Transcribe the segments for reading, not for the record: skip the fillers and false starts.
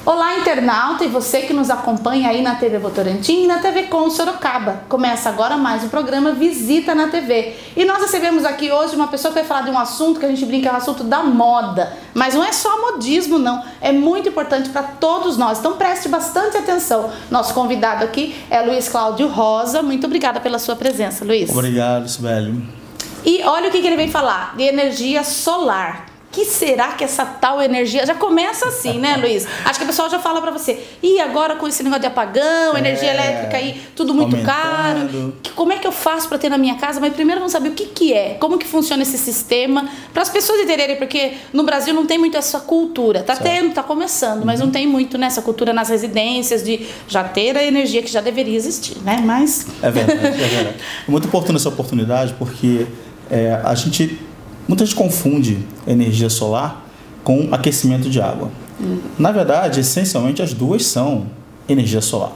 Olá, internauta, e você que nos acompanha aí na TV Votorantim e na TV Com Sorocaba. Começa agora mais um programa Visita na TV. E nós recebemos aqui hoje uma pessoa que vai falar de um assunto que a gente brinca, é um assunto da moda. Mas não é só modismo, não. É muito importante para todos nós. Então preste bastante atenção. Nosso convidado aqui é Luiz Cláudio Rosa. Muito obrigada pela sua presença, Luiz. Obrigado, Sibeli. E olha o que ele vem falar, de energia solar. Que será que essa tal energia... Já começa assim, né, Luiz? Acho que o pessoal já fala pra você, e agora com esse negócio de apagão, energia elétrica aí, tudo muito caro. Como é que eu faço pra ter na minha casa? Mas primeiro vamos saber o que é, como que funciona esse sistema, para as pessoas entenderem, porque no Brasil não tem muito essa cultura. Tá tendo, tá começando, mas não tem muito, né, essa cultura nas residências de já ter a energia que já deveria existir, né? Mas... É verdade, é verdade. É muito oportuna essa oportunidade, porque muita gente confunde energia solar com aquecimento de água. Na verdade, essencialmente, as duas são energia solar.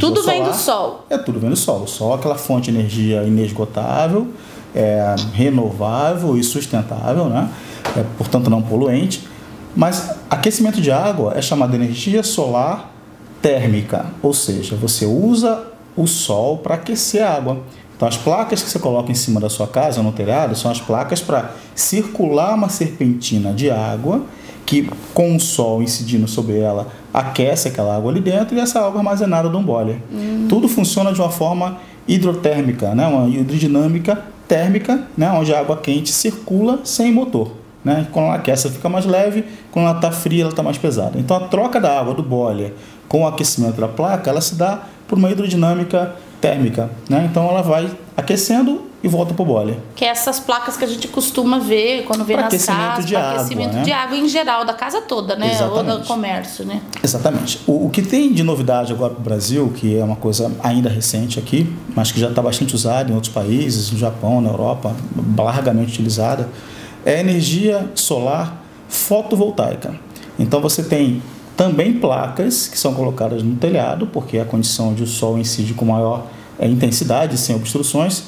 Tudo vem do sol. Tudo vem do sol. O sol é aquela fonte de energia inesgotável, renovável e sustentável, né? Portanto, não poluente. Mas aquecimento de água é chamado de energia solar térmica, ou seja, você usa o sol para aquecer a água. Então, as placas que você coloca em cima da sua casa, no telhado, são as placas para circular uma serpentina de água que, com o sol incidindo sobre ela, aquece aquela água ali dentro e essa água é armazenada num boiler. Tudo funciona de uma forma hidrotérmica, né? Uma hidrodinâmica térmica, né? Onde a água quente circula sem motor. Né? Quando ela aquece, ela fica mais leve, quando ela está fria, ela está mais pesada. Então, a troca da água do boiler com o aquecimento da placa, ela se dá por uma hidrodinâmica térmica, né? Então ela vai aquecendo e volta para o boiler. Que é essas placas que a gente costuma ver quando vê nas casas, para aquecimento de água em geral, da casa toda, né? Exatamente. Ou do comércio, né? Exatamente. O que tem de novidade agora para o Brasil, que é uma coisa ainda recente aqui, mas que já está bastante usada em outros países, no Japão, na Europa, largamente utilizada, é a energia solar fotovoltaica. Então você tem também placas que são colocadas no telhado, porque é a condição onde o sol incide com maior intensidade, sem obstruções.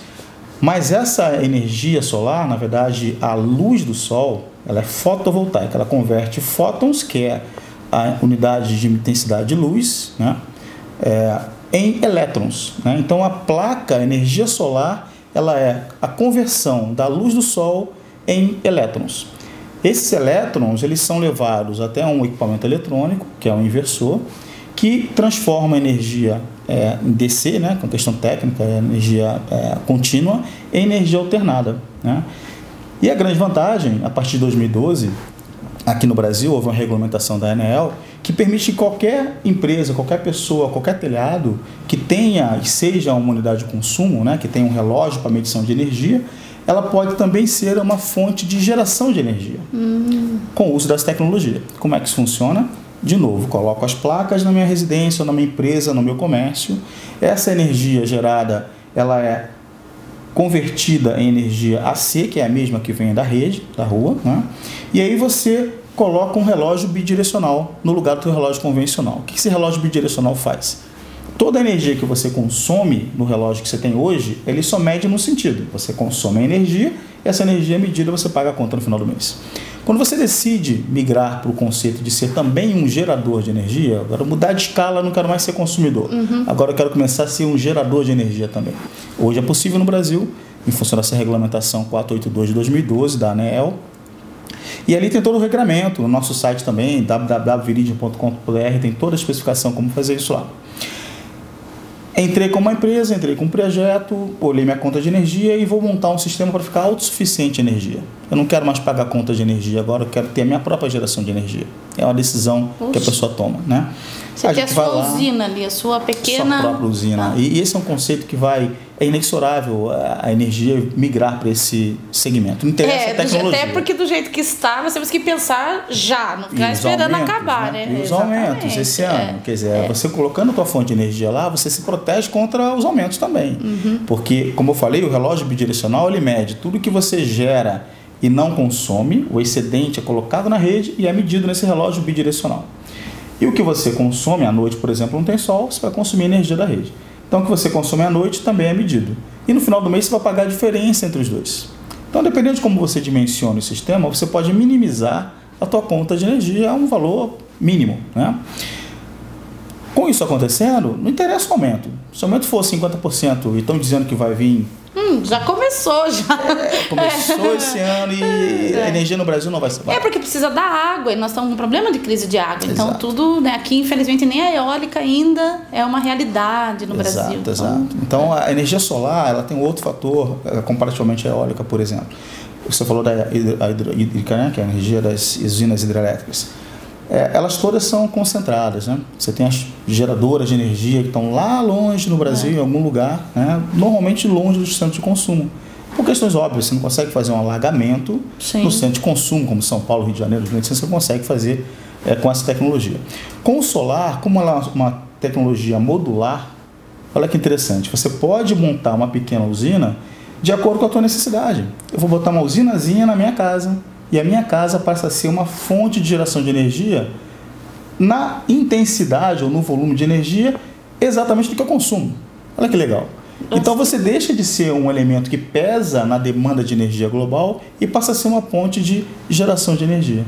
Mas essa energia solar, na verdade, a luz do sol, ela é fotovoltaica. Ela converte fótons, que é a unidade de intensidade de luz, né, em elétrons. Né? Então, a placa, a energia solar, ela é a conversão da luz do sol em elétrons. Esses elétrons, eles são levados até um equipamento eletrônico, que é um inversor, que transforma a energia em DC, né, com questão técnica, energia contínua, em energia alternada. Né? E a grande vantagem, a partir de 2012, aqui no Brasil, houve uma regulamentação da ANEEL, que permite que qualquer empresa, qualquer pessoa, qualquer telhado que tenha e seja uma unidade de consumo, né, que tenha um relógio para medição de energia, ela pode também ser uma fonte de geração de energia, com o uso dessa tecnologia. Como é que isso funciona? De novo, coloco as placas na minha residência, na minha empresa, no meu comércio. Essa energia gerada, ela é convertida em energia AC, que é a mesma que vem da rede, da rua, né? E aí você coloca um relógio bidirecional no lugar do seu relógio convencional. O que esse relógio bidirecional faz? Toda a energia que você consome no relógio que você tem hoje, ele só mede no sentido. Você consome a energia, e essa energia medida você paga a conta no final do mês. Quando você decide migrar para o conceito de ser também um gerador de energia, agora mudar de escala, não quero mais ser consumidor. Agora eu quero começar a ser um gerador de energia também. Hoje é possível no Brasil, em função dessa regulamentação 482 de 2012 da ANEEL. E ali tem todo o regramento, no nosso site também, www.viridian.com.br, tem toda a especificação como fazer isso lá. Entrei com uma empresa, entrei com um projeto, olhei minha conta de energia e vou montar um sistema para ficar autossuficiente em energia. Eu não quero mais pagar conta de energia agora, eu quero ter a minha própria geração de energia. É uma decisão que a pessoa toma, né? Você tem a sua usina ali, a sua pequena... Sua própria usina. E esse é um conceito que é inexorável a energia migrar para esse segmento. Não interessa a tecnologia. Até porque do jeito que está, nós temos que pensar já, não ficar esperando acabar, né? E os aumentos esse ano. Quer dizer, você colocando a tua fonte de energia lá, você se protege contra os aumentos também. Porque, como eu falei, o relógio bidirecional, ele mede tudo que você gera e não consome, o excedente é colocado na rede e é medido nesse relógio bidirecional. E o que você consome à noite, por exemplo, não tem sol, você vai consumir energia da rede. Então, o que você consome à noite também é medido. E no final do mês, você vai pagar a diferença entre os dois. Então, dependendo de como você dimensiona o sistema, você pode minimizar a tua conta de energia a um valor mínimo, né? Com isso acontecendo, não interessa o aumento. Se o aumento for 50% e estão dizendo que vai vir... já começou, já. Começou esse ano e a energia no Brasil não vai ser barata. Porque precisa da água e nós estamos com um problema de crise de água. Então, Exato. tudo, né, aqui, infelizmente, nem a eólica ainda é uma realidade no Brasil. Exato. Então, a energia solar, ela tem um outro fator, comparativamente à eólica, por exemplo. Você falou da hidrílica, né, que é a energia das usinas hidrelétricas. Elas todas são concentradas, né? Você tem as geradoras de energia que estão lá longe no Brasil, em algum lugar, né? Normalmente longe dos centros de consumo. Por questões óbvias, você não consegue fazer um alargamento no centro de consumo, como São Paulo, Rio de Janeiro, você consegue fazer com essa tecnologia. Com o solar, como ela é uma tecnologia modular, olha que interessante, você pode montar uma pequena usina de acordo com a tua necessidade. Eu vou botar uma usinazinha na minha casa, e a minha casa passa a ser uma fonte de geração de energia na intensidade ou no volume de energia exatamente do que eu consumo. Olha que legal. Então você deixa de ser um elemento que pesa na demanda de energia global e passa a ser uma ponte de geração de energia.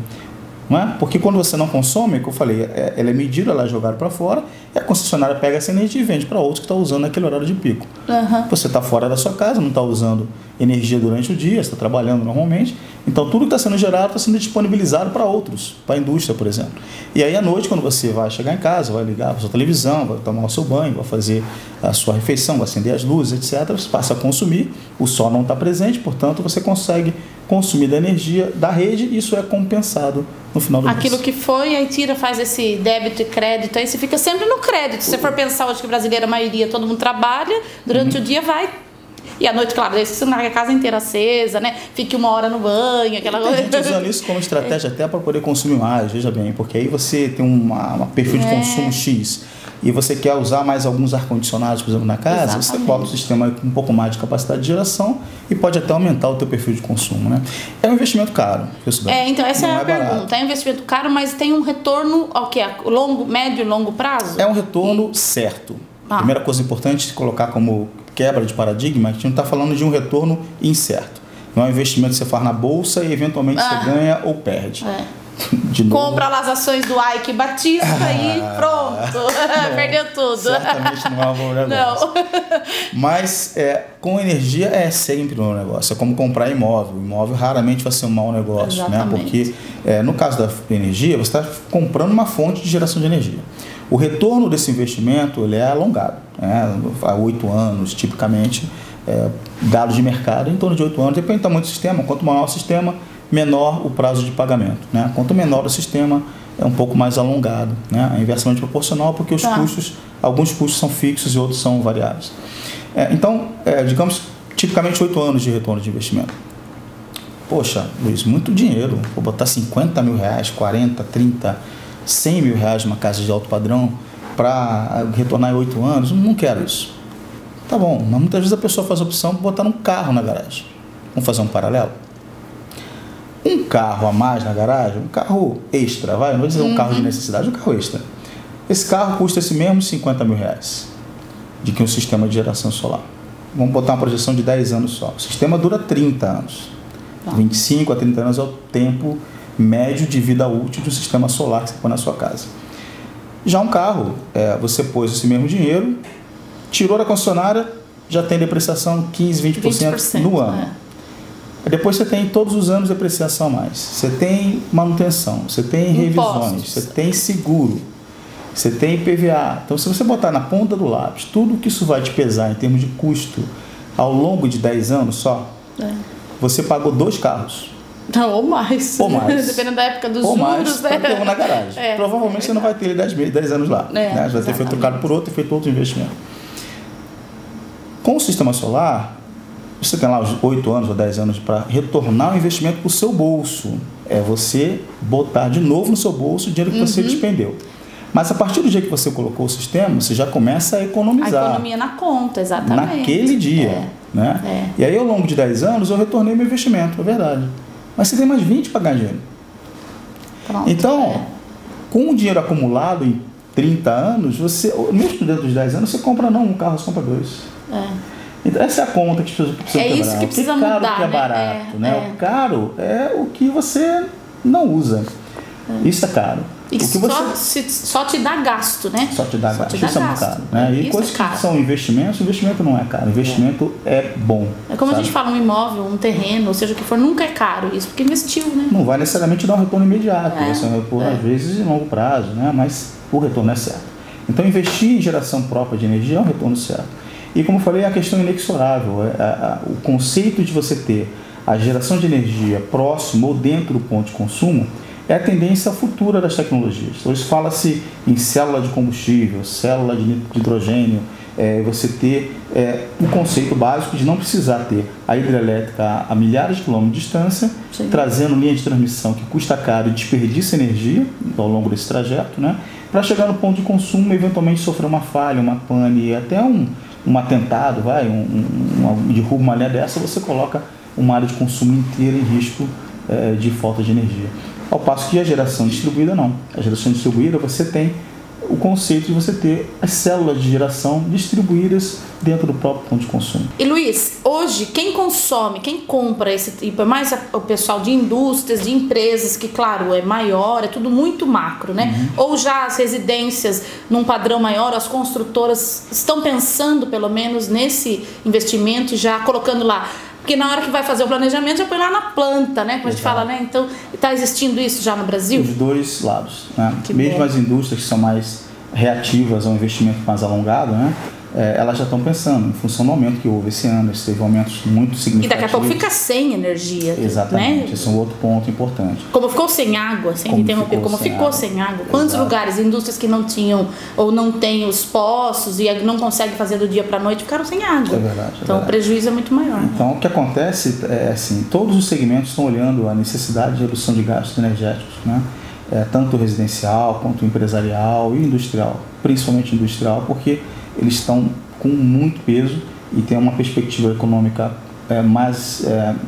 Não é? Porque quando você não consome, como eu falei, ela é medida, ela é jogada para fora, e a concessionária pega essa energia e vende para outros que estão usando naquele horário de pico. Você está fora da sua casa, não está usando energia durante o dia, está trabalhando normalmente, então tudo que está sendo gerado está sendo disponibilizado para outros, para a indústria, por exemplo. E aí à noite, quando você vai chegar em casa, vai ligar a sua televisão, vai tomar o seu banho, vai fazer a sua refeição, vai acender as luzes, etc., você passa a consumir, o sol não está presente, portanto você consegue consumir da energia da rede e isso é compensado no final do mês. Aquilo que foi, aí tira, faz esse débito e crédito, aí você fica sempre no crédito. Se você for pensar hoje que brasileira, a maioria, todo mundo trabalha, durante o dia vai. E à noite, claro, você larga a casa inteira acesa, né? Fique 1 hora no banho, aquela coisa. Tem gente usando isso como estratégia até para poder consumir mais, veja bem, porque aí você tem uma perfil de consumo X e você quer usar mais alguns ar-condicionados, por exemplo, na casa, você bota o sistema com um pouco mais de capacidade de geração e pode até aumentar o teu perfil de consumo, né? É um investimento caro. Então essa não é a pergunta. barato. É um investimento caro, mas tem um retorno ao que? Longo, médio e longo prazo? É um retorno certo. A primeira coisa importante é colocar como quebra de paradigma, a gente não está falando de um retorno incerto. Não é um investimento que você faz na bolsa e eventualmente você ganha ou perde. De novo. Compra lá as ações do Ike Batista e pronto. Perdeu tudo. Certamente não é um bom negócio. Não. Mas com energia é sempre um negócio. É como comprar imóvel. Imóvel raramente vai ser um mau negócio. Né? Porque no caso da energia, você está comprando uma fonte de geração de energia. O retorno desse investimento ele é alongado, né? Há 8 anos, tipicamente, dados de mercado, em torno de 8 anos, depende do tamanho do sistema. Quanto maior o sistema, menor o prazo de pagamento. Né? Quanto menor o sistema, é um pouco mais alongado. Né? É inversamente proporcional, porque os custos, alguns custos são fixos e outros são variáveis. Então, digamos, tipicamente 8 anos de retorno de investimento. Poxa, Luiz, muito dinheiro. Vou botar 50 mil reais, 40, 30... 100 mil reais numa casa de alto padrão para retornar em 8 anos, não quero isso. Tá bom, mas muitas vezes a pessoa faz a opção de botar um carro na garagem. Vamos fazer um paralelo? Um carro a mais na garagem, um carro extra, não vou dizer um carro de necessidade, um carro extra. Esse carro custa esse mesmo 50 mil reais de que um sistema de geração solar. Vamos botar uma projeção de 10 anos só. O sistema dura 30 anos. 25 a 30 anos é o tempo médio de vida útil de um sistema solar que você põe na sua casa. Já um carro, você pôs esse mesmo dinheiro, tirou da concessionária, já tem depreciação 15, 20% no ano. Depois você tem todos os anos depreciação a mais. Você tem manutenção, você tem revisões, você tem seguro, você tem IPVA. Então, se você botar na ponta do lápis tudo que isso vai te pesar em termos de custo ao longo de 10 anos só, você pagou 2 carros. Ou mais. Dependendo da época dos ou juros. Mais, né? Para ter um na garagem. Provavelmente você não vai ter ele 10 anos lá. Né? Você vai ter feito trocado por outro e feito outro investimento. Com o sistema solar, você tem lá os 8 anos ou 10 anos para retornar o investimento para o seu bolso. É você botar de novo no seu bolso o dinheiro que você despendeu. Mas a partir do dia que você colocou o sistema, você já começa a economizar. A economia na conta, exatamente. Naquele dia. Né? E aí, ao longo de 10 anos, eu retornei meu investimento, é verdade. Mas você tem mais 20 para ganhar dinheiro. Pronto, então, com o dinheiro acumulado em 30 anos, você, mesmo dentro dos 10 anos, você compra não um carro, você compra 2. Então, essa é a conta que as pessoas precisam quebrar. Isso que precisa mudar, o que é barato, né? O caro é o que você não usa. Isso é caro. E que só te dá gasto, né? Só te dá gasto. Isso é muito caro. Né? E coisas que são investimentos, investimento não é caro. Investimento é bom. É como a gente fala, um imóvel, um terreno, ou seja o que for, nunca é caro isso, porque investiu, né? Não vai necessariamente dar um retorno imediato, vai ser um retorno, às vezes, em longo prazo, né? Mas o retorno é certo. Então, investir em geração própria de energia é um retorno certo. E como eu falei, a questão é inexorável. O conceito de você ter a geração de energia próximo ou dentro do ponto de consumo é a tendência futura das tecnologias. Hoje fala-se em célula de combustível, célula de hidrogênio, você ter um conceito básico de não precisar ter a hidrelétrica a milhares de quilômetros de distância, sim, trazendo linha de transmissão que custa caro e desperdiça energia ao longo desse trajeto, né, para chegar no ponto de consumo e eventualmente sofrer uma falha, uma pane, até um atentado, derruba uma linha dessa, você coloca uma área de consumo inteira em risco de falta de energia. Ao passo que a geração distribuída não. A geração distribuída você tem o conceito de você ter as células de geração distribuídas dentro do próprio ponto de consumo. E Luiz, hoje quem consome, quem compra esse tipo, mais o pessoal de indústrias, de empresas, que claro, é maior, é tudo muito macro, né? Ou já as residências num padrão maior, as construtoras estão pensando pelo menos nesse investimento, já colocando lá. Porque na hora que vai fazer o planejamento, já põe lá na planta, né? Como a gente fala, né? Então, está existindo isso já no Brasil? Os dois lados, né? Mesmo as indústrias que são mais reativas ao investimento mais alongado, né? Elas já estão pensando, em função do aumento que houve esse ano, teve aumentos muito significativos. E daqui a pouco fica sem energia. Exatamente, né? Esse é um outro ponto importante. Como ficou sem água, sem interromper, como ficou sem água. Quantos lugares, indústrias que não tinham ou não têm os poços e não conseguem fazer do dia para a noite, ficaram sem água. É verdade. Então o prejuízo é muito maior. Então o que acontece é assim, todos os segmentos estão olhando a necessidade de redução de gastos energéticos, né? Tanto residencial quanto empresarial e industrial, principalmente industrial, porque eles estão com muito peso e tem uma perspectiva econômica mais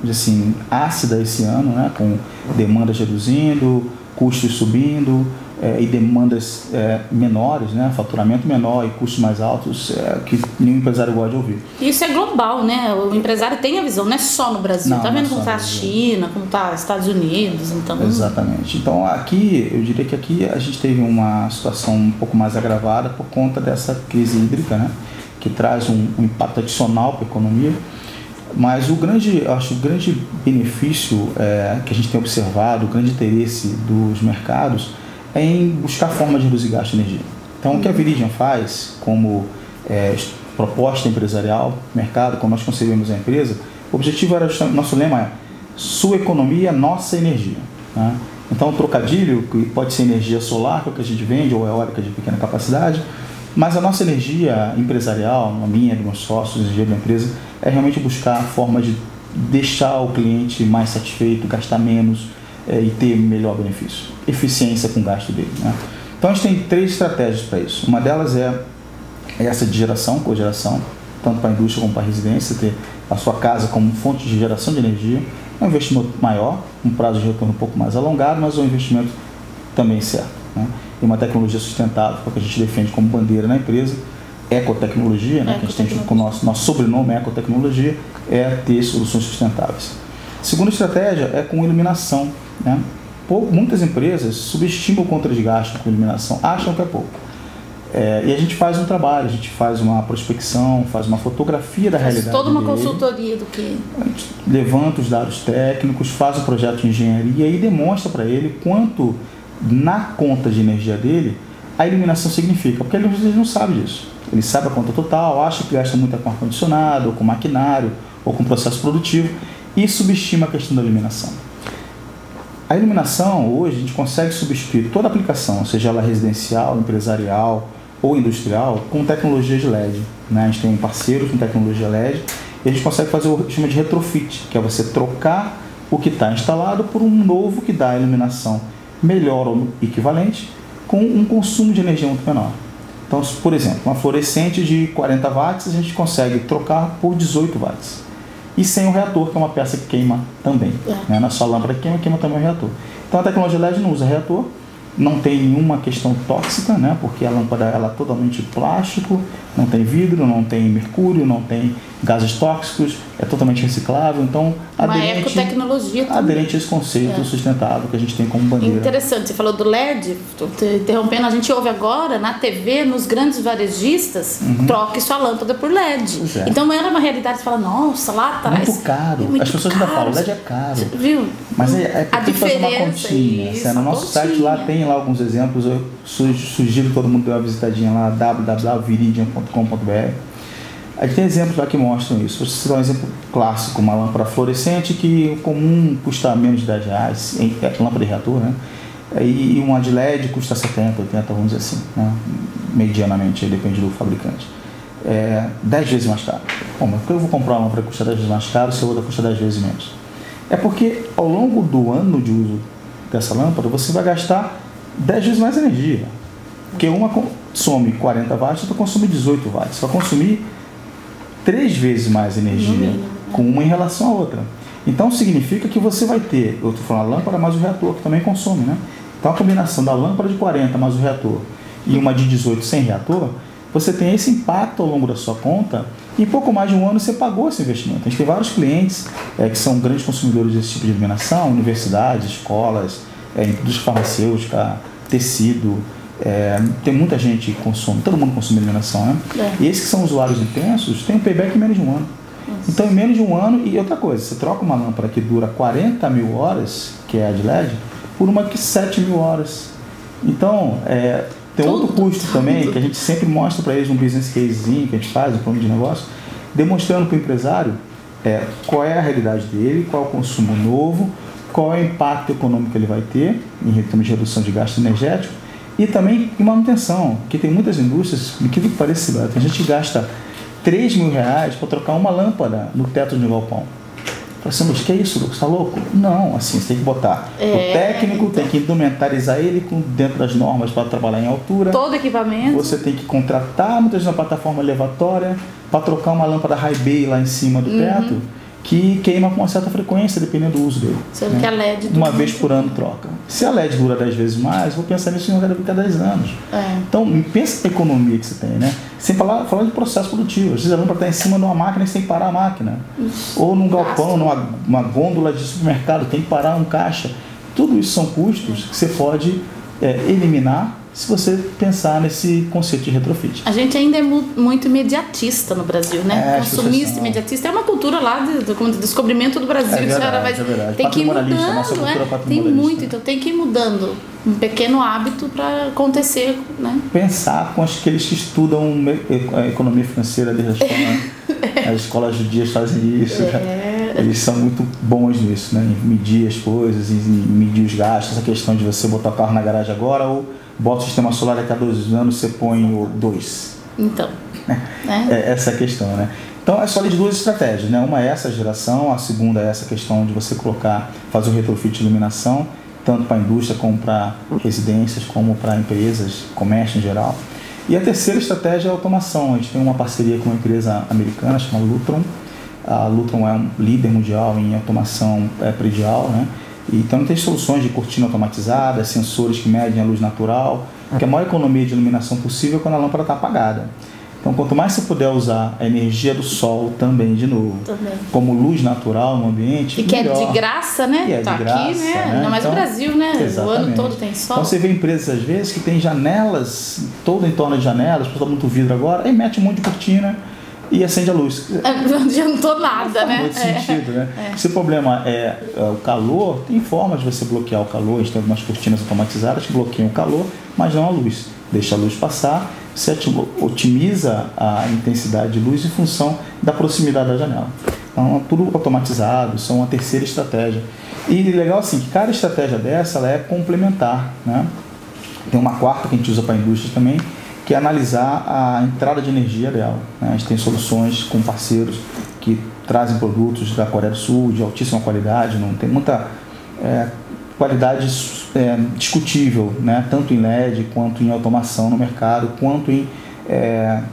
assim, ácida esse ano, né? Com demandas reduzindo, custos subindo e demandas menores, né? Faturamento menor e custos mais altos, que nenhum empresário gosta de ouvir. Isso é global, né? O empresário tem a visão, não é só no Brasil. Está vendo como está a China, como está os Estados Unidos. Então... Exatamente. Então aqui, eu diria que aqui a gente teve uma situação um pouco mais agravada por conta dessa crise hídrica, né? Que traz um impacto adicional para a economia. Mas o grande benefício que a gente tem observado, o grande interesse dos mercados é em buscar formas de reduzir gasto de energia. Então, o que a Viridian faz como proposta empresarial, mercado, quando nós concebemos a empresa, o objetivo era, nosso lema é sua economia, nossa energia. Né? Então, o trocadilho, que pode ser energia solar, que é o que a gente vende, ou eólica de pequena capacidade, mas a nossa energia empresarial, a minha, dos meus sócios, a energia da empresa, é realmente buscar formas de deixar o cliente mais satisfeito, gastar menos e ter melhor benefício, eficiência com o gasto dele. Né? Então a gente tem 3 estratégias para isso. Uma delas é essa de geração, cogeração, tanto para a indústria como para a residência, ter a sua casa como fonte de geração de energia. É um investimento maior, um prazo de retorno um pouco mais alongado, mas um investimento também certo. Né? E uma tecnologia sustentável, que a gente defende como bandeira na empresa, ecotecnologia, né? Que a gente tem com o nosso sobrenome, ecotecnologia, é ter soluções sustentáveis. A segunda estratégia é com iluminação. Né? Muitas empresas subestimam o quanto eles gastam com iluminação, acham que é pouco. E a gente faz um trabalho, a gente faz uma prospecção, faz uma fotografia da realidade toda uma dele, consultoria do que... A gente levanta os dados técnicos, faz o projeto de engenharia e demonstra para ele quanto na conta de energia dele a iluminação significa, porque ele não sabe disso. Ele sabe a conta total, acha que gasta muito com ar-condicionado, ou com maquinário, ou com processo produtivo, e subestima a questão da iluminação. A iluminação, hoje, a gente consegue substituir toda a aplicação, seja ela residencial, empresarial ou industrial, com tecnologia de LED. Né? A gente tem parceiros com tecnologia LED e a gente consegue fazer o que chama de retrofit, que é você trocar o que está instalado por um novo que dá a iluminação melhor ou equivalente, com um consumo de energia muito menor. Então, por exemplo, uma fluorescente de 40 watts a gente consegue trocar por 18 watts. E sem o reator, que é uma peça que queima também. Né? Na sua lâmpada queima também o reator. Então a tecnologia LED não usa reator, não tem nenhuma questão tóxica, né? Porque a lâmpada ela é totalmente plástico, não tem vidro, não tem mercúrio, não tem gases tóxicos, é totalmente reciclável, então uma ecotecnologia também. Aderente a esse conceito sustentável que a gente tem como bandeira. Interessante, você falou do LED, tô te interrompendo, a gente ouve agora na TV, nos grandes varejistas, troque sua lâmpada por LED. Então era uma realidade, você fala, nossa, lá atrás... Muito caro, as pessoas ainda falam, LED é caro. Você viu? Mas é a diferença, fazer uma continha. No nosso site lá tem lá alguns exemplos, eu sugiro que todo mundo dê uma visitadinha lá, www.viridian.com.br. Aí tem exemplos lá que mostram isso. Vou citar um exemplo clássico, uma lâmpada fluorescente que comum custa menos de R$10, lâmpada de reator, né? E uma de LED custa 70, 80, vamos dizer assim, né? Medianamente, depende do fabricante. 10 vezes mais caro. Bom, mas por que eu vou comprar uma lâmpada que custa 10 vezes mais caro se a outra custa 10 vezes menos? É porque ao longo do ano de uso dessa lâmpada, você vai gastar 10 vezes mais energia. Porque uma consome 40 watts, outra consome 18 watts. Você vai consumir 3 vezes mais energia com uma em relação à outra. Então significa que você vai ter, eu estou falando a lâmpada mais o reator, que também consome, né? Então a combinação da lâmpada de 40 mais o reator e uma de 18 sem reator, você tem esse impacto ao longo da sua conta e em pouco mais de um ano você pagou esse investimento. A gente tem vários clientes que são grandes consumidores desse tipo de iluminação, universidades, escolas, indústria farmacêutica, tecido. Tem muita gente que consome, todo mundo consome iluminação, né? E esses que são usuários intensos têm um payback em menos de um ano. Então, em menos de um ano, e outra coisa, você troca uma lâmpada que dura 40 mil horas, que é a de LED, por uma que 7 mil horas. Então, tem outro custo também, que a gente sempre mostra para eles um business casezinho que a gente faz, um plano de negócio, demonstrando para o empresário qual é a realidade dele, qual é o consumo novo, qual é o impacto econômico que ele vai ter em termos de redução de gasto energético, e também em manutenção, porque tem muitas indústrias, que pareça, tem gente que gasta R$3.000 para trocar uma lâmpada no teto de um galpão. Fala assim, mas que é isso, Lucas? Está louco? Não, assim, você tem que botar o técnico, tem que indumentarizar ele dentro das normas para trabalhar em altura. Todo equipamento. Você tem que contratar, muitas vezes, uma plataforma elevatória para trocar uma lâmpada high bay lá em cima do teto, que queima com uma certa frequência, dependendo do uso dele. Sendo que a LED uma vez por ano troca. Se a LED dura 10 vezes mais, vou pensar nisso em cada 10 anos. Então, pensa na economia que você tem, né? Sem falar de processo produtivo. Às vezes a lâmpada está em cima de uma máquina e você tem que parar a máquina. Ou num galpão, numa gôndola de supermercado, tem que parar um caixa. Tudo isso são custos que você pode eliminar se você pensar nesse conceito de retrofit. A gente ainda é muito imediatista no Brasil, né? Consumista, imediatista. É uma cultura lá do descobrimento do Brasil. É verdade. Tem que ir mudando, tem muito, então tem que ir mudando. Um pequeno hábito para acontecer, né? Pensar com aqueles que estudam a economia financeira desde a escola, né? As escolas judias fazem isso. Eles são muito bons nisso, né? Em medir as coisas, em medir os gastos. Essa questão de você botar o carro na garagem agora ou bota o sistema solar daqui a 2 anos, você põe o 2. Então. Essa é a questão, né? Então é só de 2 estratégias, né? Uma é essa geração, a segunda é essa questão de você fazer o retrofit de iluminação, tanto para a indústria como para residências, como para empresas, comércio em geral. E a terceira estratégia é a automação. A gente tem uma parceria com uma empresa americana chamada Lutron. A Lutron é um líder mundial em automação predial, né? Então tem soluções de cortina automatizada, sensores que medem a luz natural, que é a maior economia de iluminação possível quando a lâmpada está apagada. Então quanto mais você puder usar a energia do sol também, de novo, como luz natural no ambiente, e que melhor. É de graça, né? E é de graça, aqui, né? Ainda mais no Brasil, né? Exatamente. O ano todo tem sol. Então você vê empresas às vezes que tem janelas, todo em torno de janelas, está muito vidro agora, aí mete um monte de cortina e acende a luz. Não adiantou nada, né? Não faz muito sentido, né? Se o problema é o calor, tem forma de você bloquear o calor. A gente tem algumas cortinas automatizadas que bloqueiam o calor, mas não a luz. Deixa a luz passar, você otimiza a intensidade de luz em função da proximidade da janela. Então, tudo automatizado, isso é uma terceira estratégia. E legal assim, que cada estratégia dessa ela é complementar, né? Tem uma quarta que a gente usa para a indústria também, que é analisar a entrada de energia dela, né? A gente tem soluções com parceiros que trazem produtos da Coreia do Sul de altíssima qualidade, não tem muita qualidade discutível, né? Tanto em LED, quanto em automação no mercado, quanto em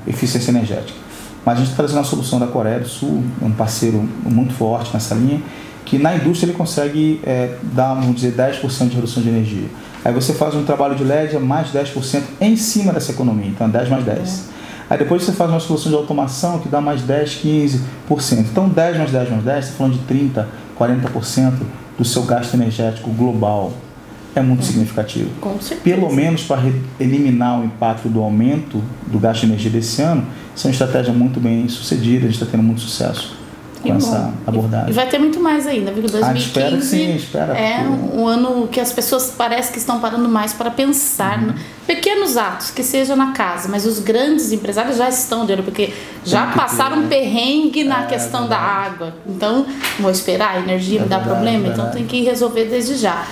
eficiência energética. Mas a gente está trazendo a solução da Coreia do Sul, um parceiro muito forte nessa linha, que na indústria ele consegue dar, vamos dizer, 10% de redução de energia. Aí você faz um trabalho de LED a mais 10% em cima dessa economia, então 10 mais 10. Aí depois você faz uma solução de automação que dá mais 10, 15%. Então 10 mais 10 mais 10, você está falando de 30, 40% do seu gasto energético global. É muito significativo. Com certeza. Pelo menos para eliminar o impacto do aumento do gasto de energia desse ano, isso é uma estratégia muito bem sucedida, a gente está tendo muito sucesso com essa abordagem. E vai ter muito mais ainda, viu? 2015 espero que sim, espera. É um ano que as pessoas parece que estão parando mais para pensar, né? Pequenos atos, que seja na casa, mas os grandes empresários já estão de olho, porque já passaram um perrengue na questão da água. Então, vou esperar, a energia me dá problema, então tem que resolver desde já.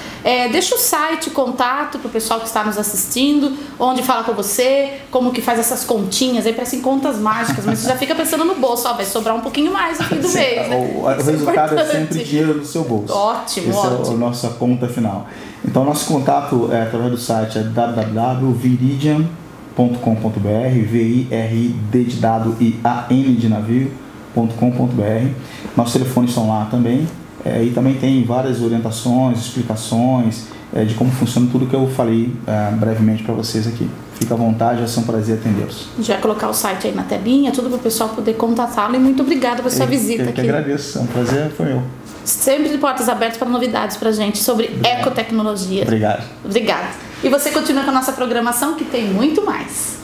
Deixa o site, contato para o pessoal que está nos assistindo, onde fala com você, como que faz essas continhas, aí parecem contas mágicas, mas você já fica pensando no bolso, vai sobrar um pouquinho mais no fim do mês, né? O resultado é sempre dinheiro no seu bolso. Ótimo, Essa é a nossa conta final. Então, nosso contato através do site é www.viridian.com.br, VIRD de dado e AN de navio.com.br. Nossos telefones estão lá também. E também tem várias orientações, explicações de como funciona tudo que eu falei brevemente para vocês aqui. Fica à vontade, vai ser um prazer atendê-los. A gente vai colocar o site aí na telinha, tudo para o pessoal poder contatá-lo, e muito obrigada pela sua visita aqui. Eu que agradeço, é um prazer, foi meu. Sempre de portas abertas para novidades para a gente sobre ecotecnologia. Obrigado. Obrigada. E você continua com a nossa programação, que tem muito mais.